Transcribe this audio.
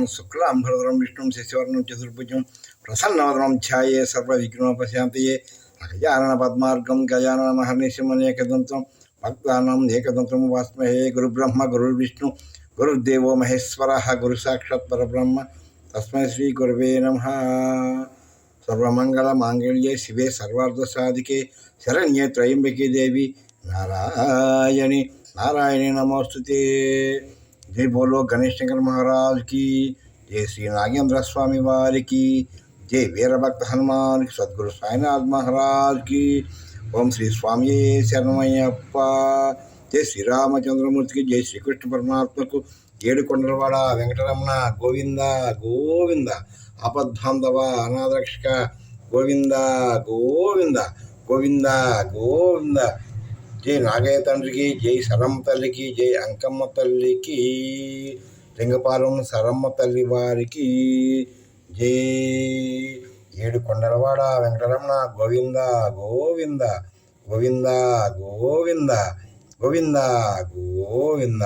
శుక్లాంబరధరం విష్ణుం శశివర్ణం చతుర్భుజం ప్రసన్నవదనం ధ్యాయే సర్వవిఘ్నోపశాంతయే గజానన పద్మార్గం గజానన మహర్నిశం ఏకదంతం భక్తానాం ఏకదంతం వాస్మహే గురుబ్రహ్మ గురుర్విష్ణు గురుర్దేవో మహేశ్వర గురు సాక్షాత్ పరబ్రహ్మ తస్మై శ్రీ గురవే నమః. సర్వమంగళ మాంగళ్యే శివే సర్వార్థసాధికే శరణ్యే త్రయంబకే దేవి నారాయణి నారాయణి నమోస్తుతే. जय बोलो गणेश शंकर महाराज की जय. श्री नागेंद्र स्वामी वारी की जय. वीरभक्त हनुमान की सद्गुरु साईनाथ महाराज की. ओम श्री स्वामी शरणमयप्पा. जय श्री रामचंद्रमूर्ति की जय. श्री कृष्ण परमात्मा को ఏడుకొండలవాడ వెంకటరమణ గోవింద గోవింద. ఆపద్బాంధవ అనాథరక్షక గోవింద గోవింద గోవింద గోవింద. జై నాగయ్య తండ్రికి జై, సరమ్మ తల్లికి జై, అంకమ్మ తల్లికి, లింగపాలెం సరమ్మ తల్లి వారికి జై. ఏడుకొండలవాడ వెంకటరమణ గోవింద గోవింద గోవింద గోవింద గోవింద గోవింద.